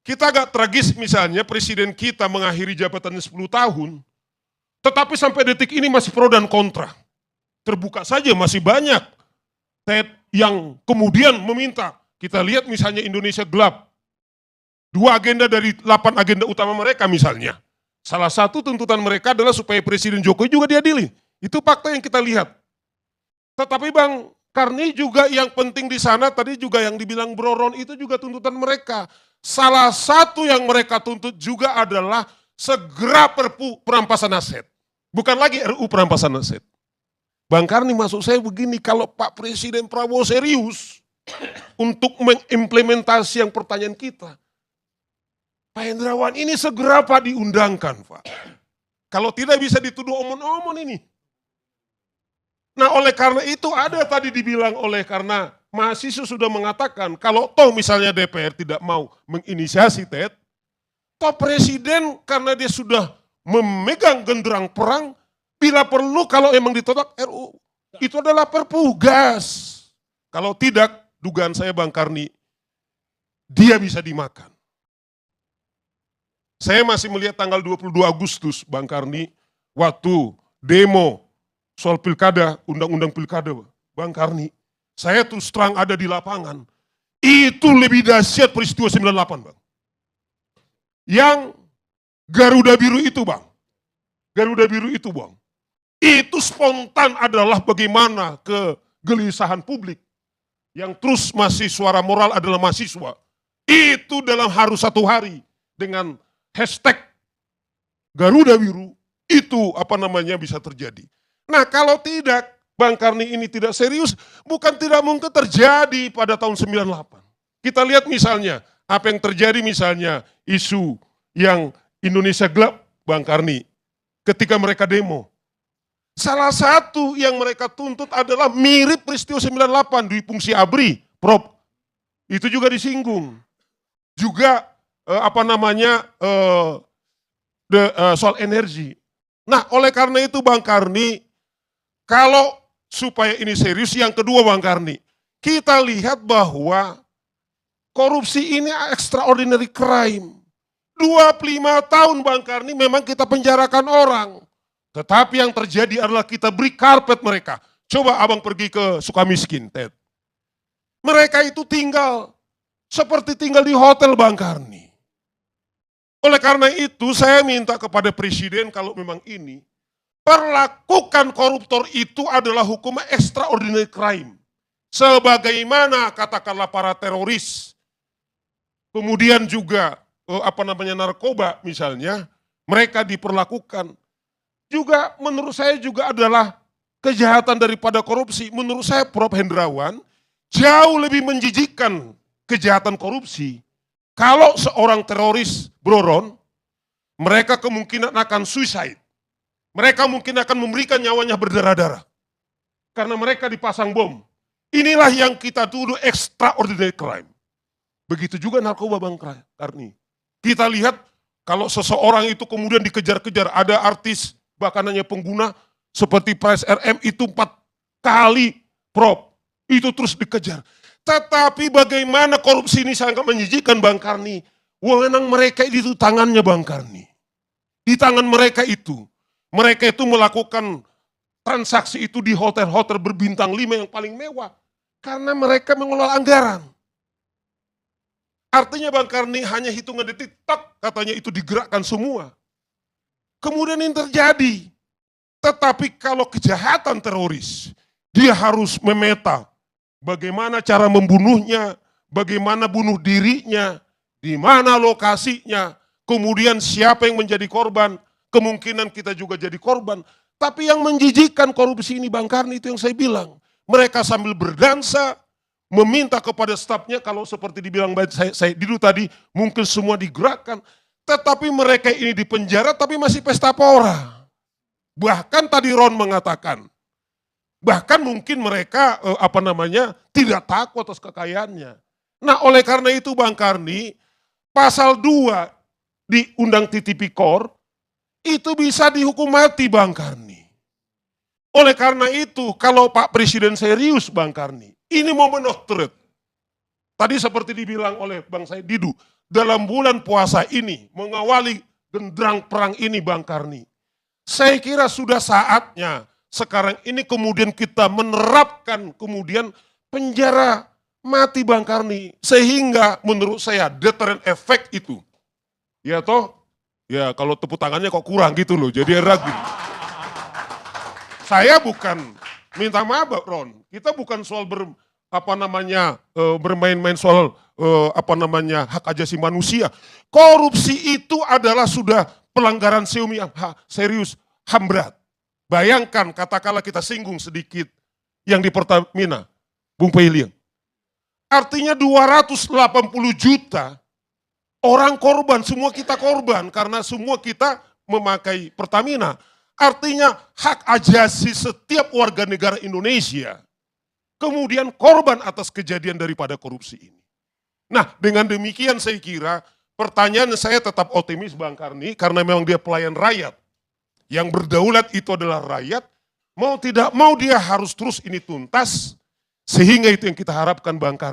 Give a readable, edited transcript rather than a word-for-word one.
Kita agak tragis misalnya presiden kita mengakhiri jabatannya 10 tahun, tetapi sampai detik ini masih pro dan kontra. Terbuka saja masih banyak yang kemudian meminta. Kita lihat misalnya Indonesia gelap. 2 agenda dari 8 agenda utama mereka misalnya. Salah satu tuntutan mereka adalah supaya Presiden Jokowi juga diadili. Itu fakta yang kita lihat. Tetapi Bang Karni juga yang penting di sana tadi juga yang dibilang Bro Ron itu juga tuntutan mereka. Salah satu yang mereka tuntut juga adalah segera Perpu perampasan aset. Bukan lagi RUU perampasan aset. Bang Karni maksud saya begini, kalau Pak Presiden Prabowo serius untuk mengimplementasi yang pertanyaan kita, Pak Hendrawan ini segera Pak diundangkan Pak. Kalau tidak bisa dituduh omon-omon ini. Nah oleh karena itu ada tadi dibilang karena mahasiswa sudah mengatakan kalau toh misalnya DPR tidak mau menginisiasi TET, toh Presiden karena dia sudah memegang genderang perang, bila perlu kalau emang ditolak RUU, itu adalah Perpu gas. Kalau tidak, dugaan saya Bang Karni, dia bisa dimakan. Saya masih melihat tanggal 22 Agustus Bang Karni, waktu demo soal pilkada, undang-undang pilkada Bang Karni. Saya terus terang ada di lapangan. Itu lebih dahsyat peristiwa 98 Bang. Yang Garuda Biru itu Bang. Garuda Biru itu Bang. Itu spontan adalah bagaimana kegelisahan publik. Yang terus masih suara moral adalah mahasiswa. Itu dalam harus 1 hari. Dengan hashtag Garuda Biru. Itu bisa terjadi. Nah kalau tidak, Bang Karni ini tidak serius, bukan tidak mungkin terjadi pada tahun 98. Kita lihat misalnya, apa yang terjadi misalnya isu yang Indonesia gelap, Bang Karni, ketika mereka demo. Salah satu yang mereka tuntut adalah mirip peristiwa 98 di fungsi ABRI, Prof. Itu juga disinggung. Juga soal energi. Nah oleh karena itu Bang Karni, kalau supaya ini serius, yang kedua Bang Karni, kita lihat bahwa korupsi ini extraordinary crime. 25 tahun Bang Karni memang kita penjarakan orang. Tetapi yang terjadi adalah kita beri karpet mereka. Coba abang pergi ke Sukamiskin, Ted. Mereka itu tinggal seperti tinggal di hotel Bang Karni. Oleh karena itu saya minta kepada Presiden kalau memang ini, perlakukan koruptor itu adalah hukum extraordinary crime. Sebagaimana katakanlah para teroris, kemudian juga narkoba misalnya, mereka diperlakukan. Juga menurut saya juga adalah kejahatan daripada korupsi. Menurut saya Prof. Hendrawan jauh lebih menjijikkan kejahatan korupsi. Kalau seorang teroris, Bro Ron, mereka kemungkinan akan suicide. Mereka mungkin akan memberikan nyawanya berdarah-darah. Karena mereka dipasang bom. Inilah yang kita tuduh extraordinary crime. Begitu juga narkoba Bang Karni. Kita lihat kalau seseorang itu kemudian dikejar-kejar, ada artis bahkan hanya pengguna seperti Pres RM itu 4 kali Prof. Itu terus dikejar. Tetapi bagaimana korupsi ini sangat menjijikkan Bang Karni. Wewenang mereka itu tangannya Bang Karni. Di tangan mereka itu. Mereka itu melakukan transaksi itu di hotel-hotel berbintang 5 yang paling mewah. Karena mereka mengelola anggaran. Artinya Bang Karni hanya hitungan detik, tak katanya itu digerakkan semua. Kemudian ini terjadi. Tetapi kalau kejahatan teroris, dia harus memeta bagaimana cara membunuhnya, bagaimana bunuh dirinya, di mana lokasinya, kemudian siapa yang menjadi korban, kemungkinan kita juga jadi korban. Tapi yang menjijikkan korupsi ini Bang Karni itu yang saya bilang. Mereka sambil berdansa, meminta kepada stafnya, kalau seperti dibilang saya dulu tadi, mungkin semua digerakkan. Tetapi mereka ini di penjara tapi masih pesta pora. Bahkan tadi Ron mengatakan, bahkan mungkin mereka tidak takut atas kekayaannya. Nah oleh karena itu Bang Karni, pasal 2 di Undang Tipikor itu bisa dihukum mati Bang Karni. Oleh karena itu kalau Pak Presiden serius Bang Karni, ini momen of truth. Tadi seperti dibilang oleh Bang Said Didu, dalam bulan puasa ini, mengawali genderang perang ini Bang Karni. Saya kira sudah saatnya sekarang ini kemudian kita menerapkan kemudian penjara mati Bang Karni. Sehingga menurut saya deterrent effect itu. Ya toh, ya kalau tepuk tangannya kok kurang gitu loh, jadi ragu. Saya bukan minta maaf Ron, kita bukan soal bermain-main soal hak asasi manusia. Korupsi itu adalah sudah pelanggaran serius, HAM berat. Bayangkan katakanlah kita singgung sedikit yang di Pertamina, Bung Peiliang. Artinya 280 juta orang korban, semua kita korban karena semua kita memakai Pertamina. Artinya hak asasi setiap warga negara Indonesia kemudian korban atas kejadian daripada korupsi ini. Nah, dengan demikian saya kira pertanyaan saya tetap optimis Bang Karni karena memang dia pelayan rakyat. Yang berdaulat itu adalah rakyat, mau tidak mau dia harus terus ini tuntas sehingga itu yang kita harapkan Bang Karni.